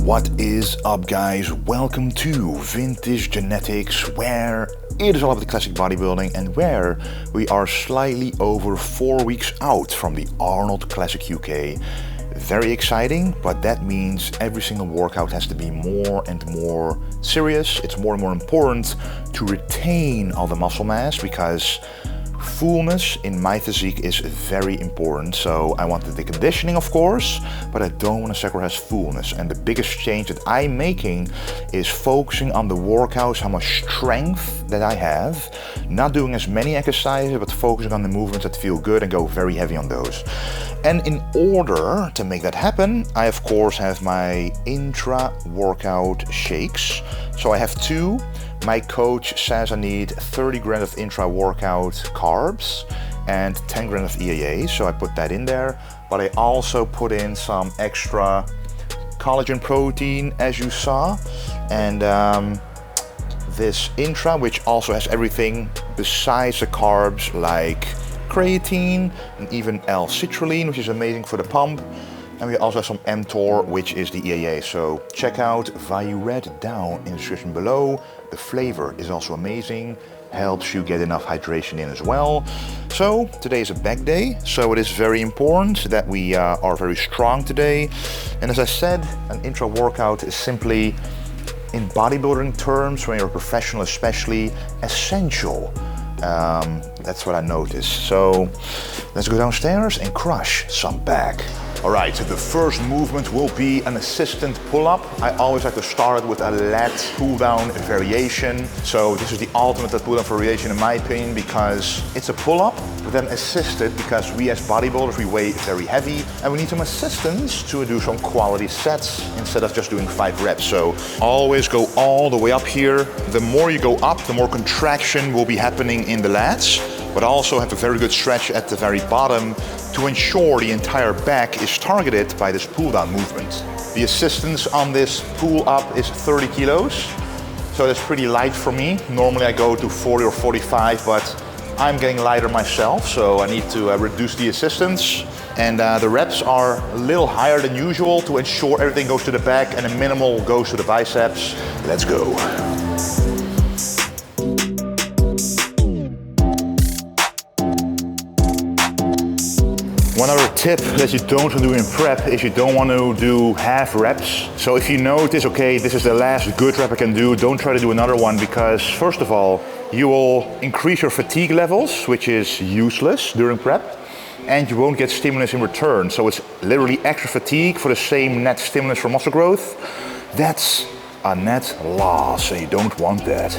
What is up, guys? Welcome to Vintage Genetics, where it is all about the classic bodybuilding and where we are slightly over 4 weeks out from the Arnold Classic UK. Very exciting, but that means every single workout has to be more and more serious. It's more and more important to retain all the muscle mass because fullness in my physique is very important. So I wanted the conditioning, of course, but I don't want to sacrifice fullness. And the biggest change that I'm making is focusing on the workouts, how much strength that I have, not doing as many exercises, but focusing on the movements that feel good and go very heavy on those. And in order to make that happen, I of course have my intra-workout shakes. So I have two. My coach says I need 30 grams of intra-workout carbs and 10 grams of EAA, so I put that in there. But I also put in some extra collagen protein, as you saw, and this intra, which also has everything besides the carbs, like creatine and even L-citrulline, which is amazing for the pump. And we also have some mTOR, which is the EAA. So check out Value Red down in the description below. The flavor is also amazing, helps you get enough hydration in as well. So today is a back day, so it is very important that we are very strong today. And as I said, an intra workout is simply, in bodybuilding terms, when you're a professional especially, essential. That's what I noticed. So let's go downstairs and crush some back. All right, so the first movement will be an assistant pull-up. I always like to start with a lat pull-down variation. So this is the ultimate pull-down variation in my opinion, because it's a pull-up, but then assisted because we as bodybuilders, we weigh very heavy and we need some assistance to do some quality sets instead of just doing 5 reps. So always go all the way up here. The more you go up, the more contraction will be happening in the lats, but also have a very good stretch at the very bottom to ensure the entire back is targeted by this pull-down movement. The assistance on this pull-up is 30 kilos, so that's pretty light for me. Normally I go to 40 or 45, but I'm getting lighter myself, so I need to reduce the assistance. And the reps are a little higher than usual to ensure everything goes to the back and a minimal goes to the biceps. Let's go. One other tip that you don't want to do in prep is you don't want to do half reps. So if you notice, okay, this is the last good rep I can do, don't try to do another one, because first of all, you will increase your fatigue levels, which is useless during prep, and you won't get stimulus in return. So it's literally extra fatigue for the same net stimulus for muscle growth. That's a net loss, so you don't want that.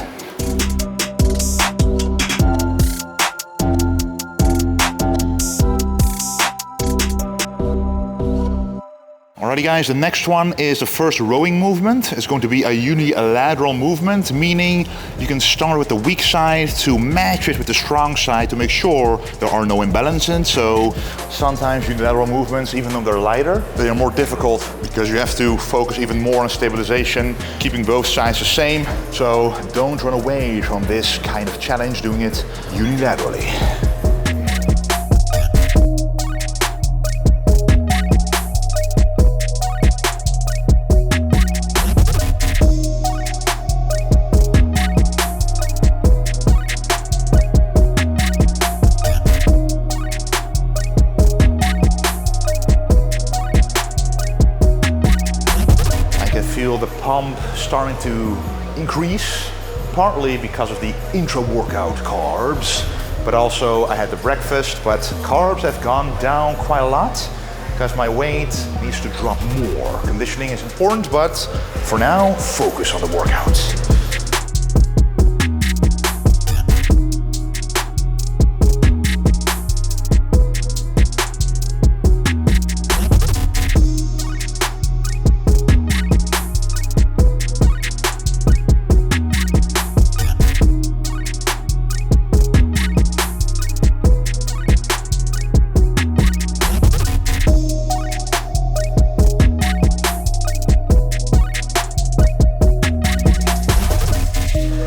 Alrighty guys, the next one is the first rowing movement. It's going to be a uni-lateral movement, meaning you can start with the weak side to match it with the strong side to make sure there are no imbalances. So sometimes unilateral movements, even though they're lighter, they are more difficult because you have to focus even more on stabilization, keeping both sides the same. So don't run away from this kind of challenge doing it unilaterally. Feel the pump starting to increase, partly because of the intra-workout carbs, but also I had the breakfast, but carbs have gone down quite a lot because my weight needs to drop more. Conditioning is important, but for now, focus on the workouts.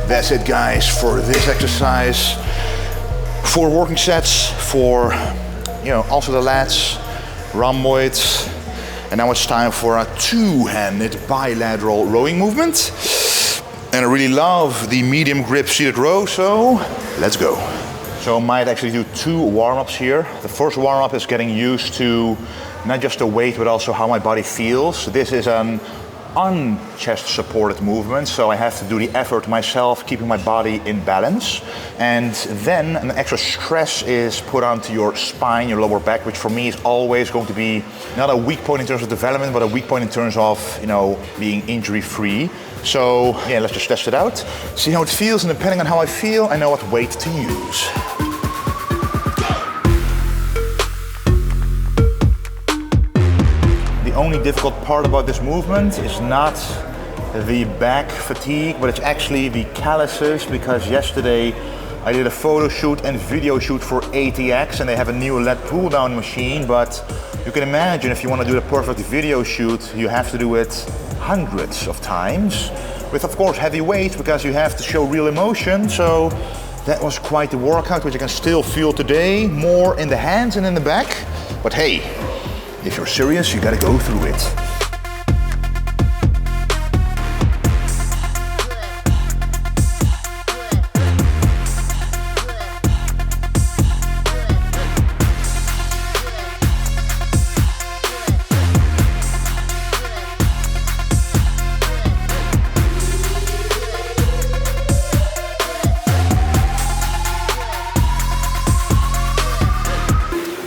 That's it guys for this exercise. 4 working sets for, also the lats, rhomboids, And now it's time for a two-handed bilateral rowing movement. And I really love the medium grip seated row, so let's go. So I might actually do two warm-ups here. The first warm-up is getting used to not just the weight, but also how my body feels. This is an un-chest supported movement, so I have to do the effort myself, keeping my body in balance. And then an extra stress is put onto your spine, your lower back, which for me is always going to be not a weak point in terms of development, but a weak point in terms of, being injury-free. So yeah, let's just test it out, see how it feels, and depending on how I feel, I know what weight to use. The only difficult part about this movement is not the back fatigue, but it's actually the calluses, because yesterday I did a photo shoot and video shoot for ATX, and they have a new lat pull down machine, but you can imagine if you want to do the perfect video shoot, you have to do it hundreds of times with, of course, heavy weight, because you have to show real emotion. So that was quite the workout, which you can still feel today, more in the hands and in the back. But hey, if you're serious, you gotta go through it.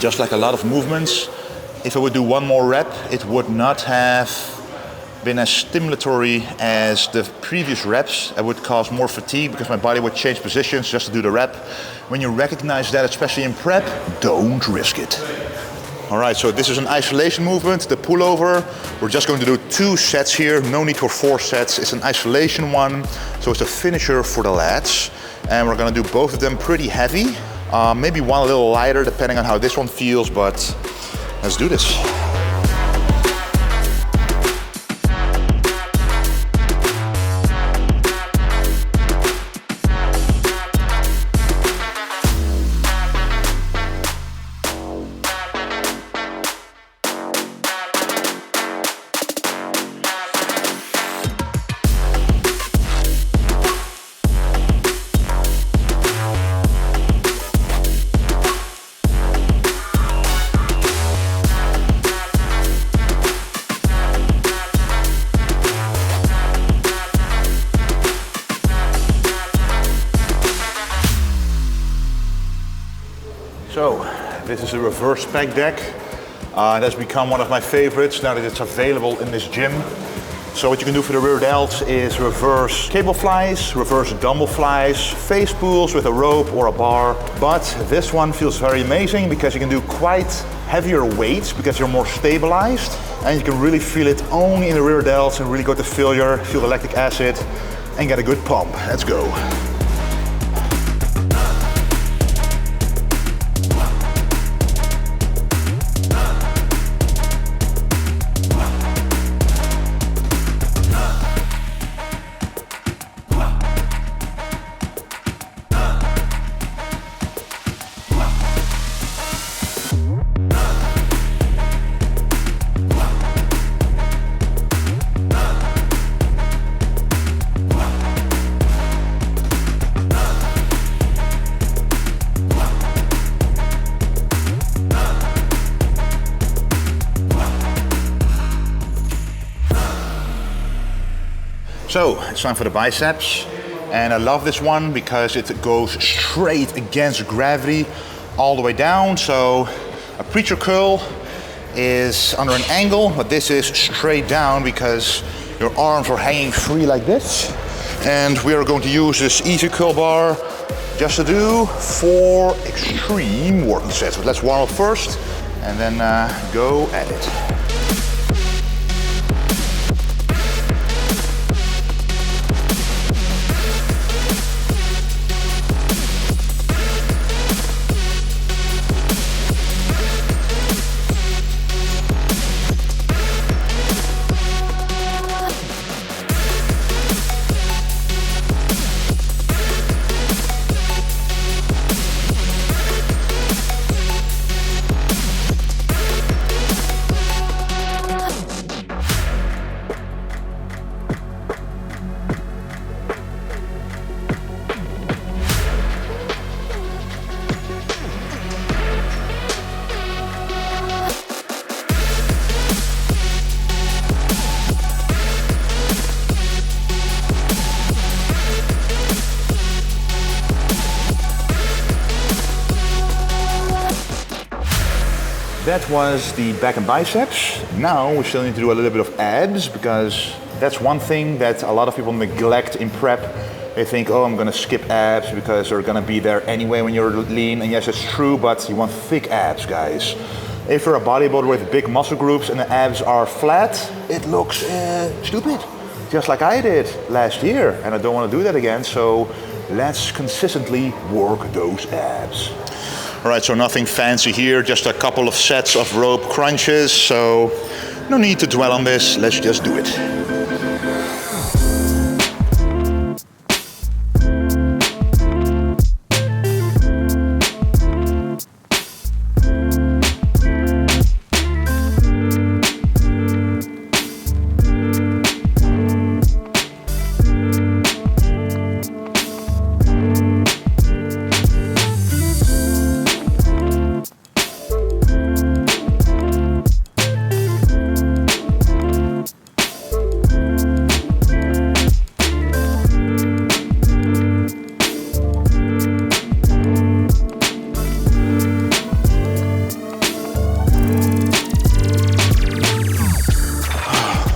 Just like a lot of movements, if I would do one more rep, it would not have been as stimulatory as the previous reps. It would cause more fatigue because my body would change positions just to do the rep. When you recognize that, especially in prep, don't risk it. All right, so this is an isolation movement, the pullover. We're just going to do 2 sets here, no need for 4 sets. It's an isolation one, so it's a finisher for the lats. And we're gonna do both of them pretty heavy. Maybe one a little lighter depending on how this one feels, but let's do this. So, this is a reverse Pec Deck. It has become one of my favorites now that it's available in this gym. So what you can do for the rear delts is reverse cable flies, reverse dumbbell flies, face pulls with a rope or a bar. But this one feels very amazing because you can do quite heavier weights because you're more stabilized, and you can really feel it only in the rear delts and really go to failure, feel the lactic acid, and get a good pump. Let's go. So it's time for the biceps, and I love this one because it goes straight against gravity all the way down. So a preacher curl is under an angle, but this is straight down because your arms are hanging free like this. And we are going to use this easy curl bar just to do 4 extreme working sets. But let's warm up first and then go at it. That was the back and biceps. Now we still need to do a little bit of abs, because that's one thing that a lot of people neglect in prep. They think, oh, I'm gonna skip abs because they're gonna be there anyway when you're lean. And yes, it's true, but you want thick abs, guys. If you're a bodybuilder with big muscle groups and the abs are flat, it looks stupid. Just like I did last year, and I don't want to do that again, so let's consistently work those abs. All right, so nothing fancy here, just a couple of sets of rope crunches, so no need to dwell on this, let's just do it.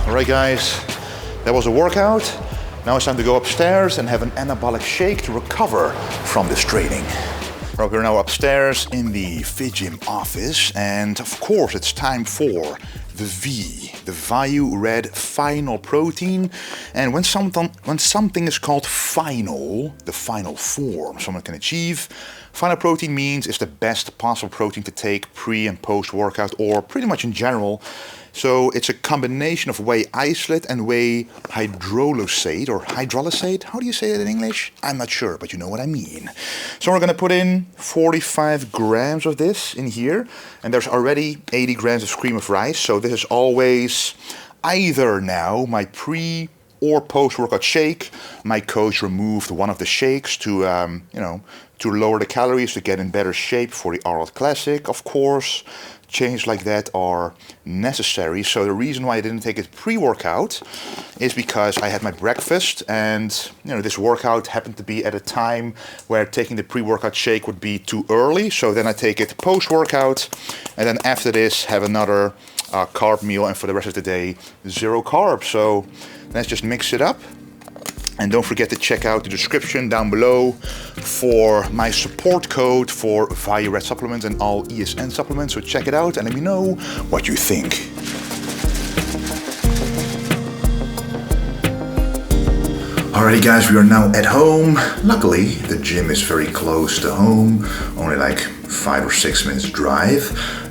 Alright guys, that was a workout. Now it's time to go upstairs and have an anabolic shake to recover from this training. We're now upstairs in the Fit Gym office, and of course it's time for the V, the Value Red Final Protein. And when something is called final, the final form someone can achieve, final protein means it's the best possible protein to take pre and post workout, or pretty much in general. So it's a combination of whey isolate and whey hydrolysate, or hydrolysate. How do you say that in English? I'm not sure, but you know what I mean. So we're going to put in 45 grams of this in here, and there's already 80 grams of cream of rice. So this is always either now my pre or post-workout shake. My coach removed one of the shakes to, to lower the calories, to get in better shape for the Arnold Classic, of course. Changes like that are necessary. So the reason why I didn't take it pre-workout is because I had my breakfast, and this workout happened to be at a time where taking the pre-workout shake would be too early. So then I take it post-workout, and then after this have another carb meal, and for the rest of the day 0 carbs. So let's just mix it up. And don't forget to check out the description down below for my support code for Value Red supplements and all ESN supplements. So check it out and let me know what you think. Alrighty guys, we are now at home. Luckily, the gym is very close to home, only like 5 or 6 minutes drive.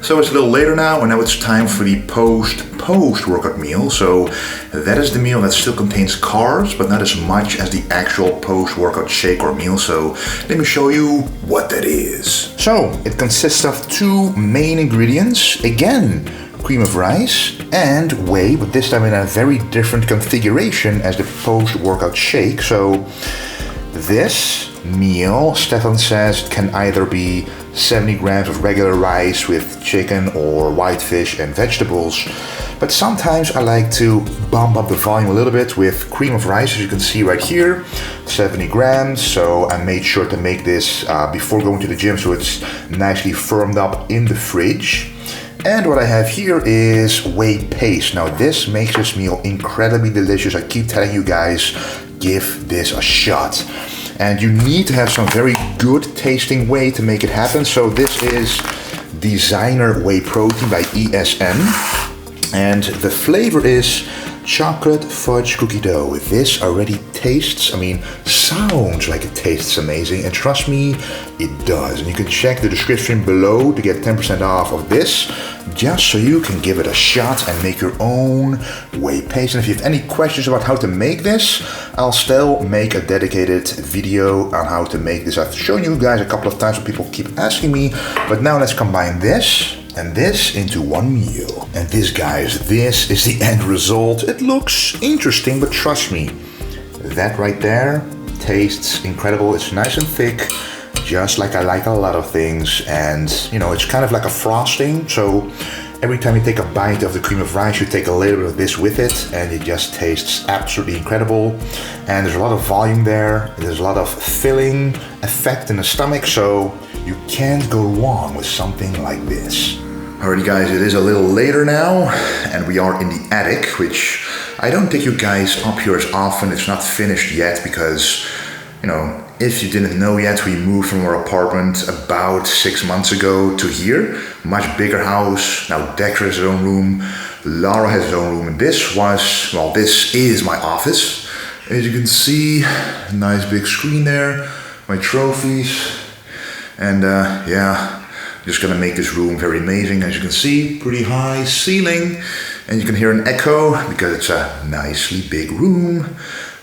So it's a little later now, and now it's time for the post-workout meal. So that is the meal that still contains carbs, but not as much as the actual post-workout shake or meal. So let me show you what that is. So it consists of 2 main ingredients. Again, cream of rice and whey, but this time in a very different configuration as the post-workout shake. So this meal, Stefan says, can either be 70 grams of regular rice with chicken or white fish and vegetables, but sometimes I like to bump up the volume a little bit with cream of rice, as you can see right here, 70 grams. So I made sure to make this before going to the gym, so it's nicely firmed up in the fridge. And what I have here is whey paste. Now this makes this meal incredibly delicious. I keep telling you guys, give this a shot. And you need to have some very good tasting whey to make it happen. So this is Designer Whey Protein by ESN. And the flavor is chocolate fudge cookie dough. This already tastes, sounds like it tastes amazing. And trust me, it does. And you can check the description below to get 10% off of this, just so you can give it a shot and make your own whey paste. And if you have any questions about how to make this, I'll still make a dedicated video on how to make this. I've shown you guys a couple of times, but people keep asking me. But now let's combine this and this into one meal. And this, guys, this is the end result. It looks interesting, but trust me, that right there tastes incredible. It's nice and thick, just like I like a lot of things. And it's kind of like a frosting. So every time you take a bite of the cream of rice, you take a little bit of this with it, and it just tastes absolutely incredible. And there's a lot of volume there. There's a lot of filling effect in the stomach, so you can't go wrong with something like this. Alrighty guys, it is a little later now and we are in the attic, which I don't take you guys up here as often. It's not finished yet because, you know, if you didn't know yet, we moved from our apartment about 6 months ago to here. Much bigger house. Now Dexter has his own room, Laura has his own room, and this is my office. As you can see, nice big screen there, my trophies, and yeah. Just gonna make this room very amazing. As you can see, pretty high ceiling, and you can hear an echo because it's a nicely big room.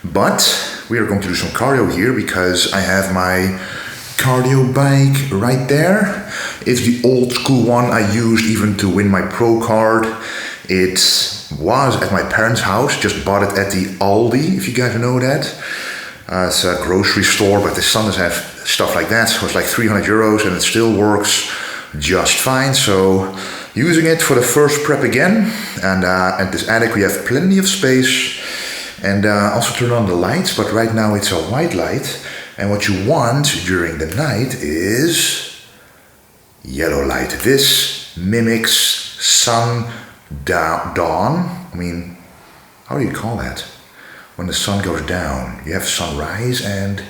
But we are going to do some cardio here because I have my cardio bike right there. It's the old school one I used even to win my pro card. It was at my parents' house, just bought it at the Aldi, if you guys know that. It's a grocery store, but the son doesn't have stuff like that. So it's like 300 euros and it still works just fine. So using it for the first prep again. And at this attic we have plenty of space. And also turn on the lights, but right now it's a white light. And what you want during the night is yellow light. This mimics sun dawn. I mean, how do you call that? When the sun goes down, you have sunrise and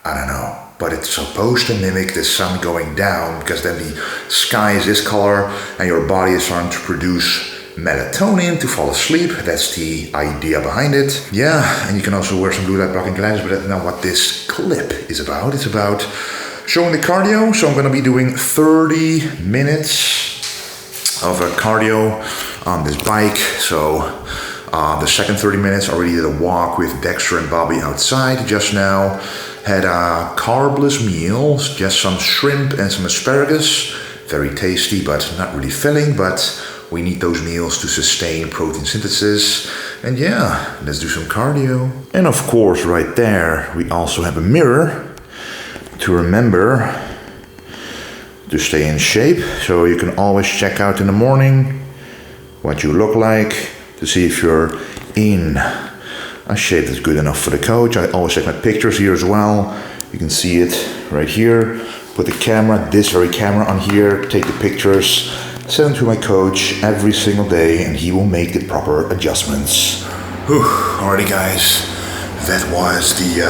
I don't know, but it's supposed to mimic the sun going down because then the sky is this color and your body is starting to produce melatonin to fall asleep. That's the idea behind it. Yeah, and you can also wear some blue light blocking glasses, but that's not what this clip is about. It's about showing the cardio. So I'm gonna be doing 30 minutes of a cardio on this bike. So the second 30 minutes, already did a walk with Dexter and Bobby outside just now. Had a carbless meal, just some shrimp and some asparagus. Very tasty, but not really filling, but we need those meals to sustain protein synthesis. And yeah, let's do some cardio. And of course, right there, we also have a mirror to remember to stay in shape. So you can always check out in the morning what you look like, to see if you're in a shape that's good enough for the coach. I always check my pictures here as well. You can see it right here. Put the camera, this very camera on here, take the pictures, send them to my coach every single day, and he will make the proper adjustments. Whew, alrighty guys, that was the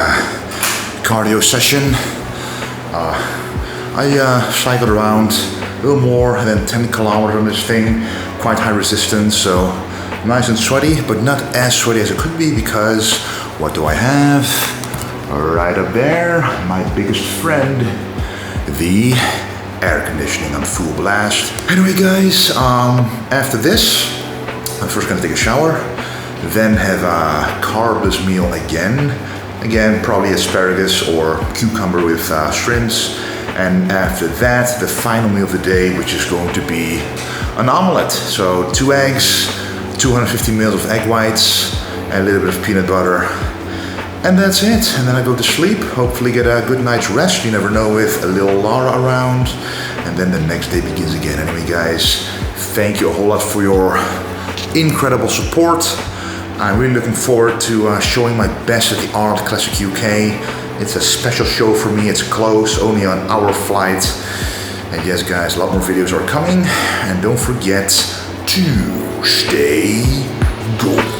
cardio session. I cycled around a little more than 10 kilometers on this thing, quite high resistance, so nice and sweaty, but not as sweaty as it could be because what do I have? Right up there, my biggest friend, the air conditioning on full blast. Anyway guys, after this, I'm first gonna take a shower, then have a carbless meal again. Again, probably asparagus or cucumber with shrimps. And after that, the final meal of the day, which is going to be an omelet. So 2 eggs, 250 ml of egg whites, and a little bit of peanut butter. And that's it. And then I go to sleep, hopefully get a good night's rest. You never know, with a little Laura around. And then the next day begins again. Anyway guys, thank you a whole lot for your incredible support. I'm really looking forward to showing my best at the Arnold Classic UK. It's a special show for me. It's close, only an hour flight. And yes guys, a lot more videos are coming. And don't forget to stay golden.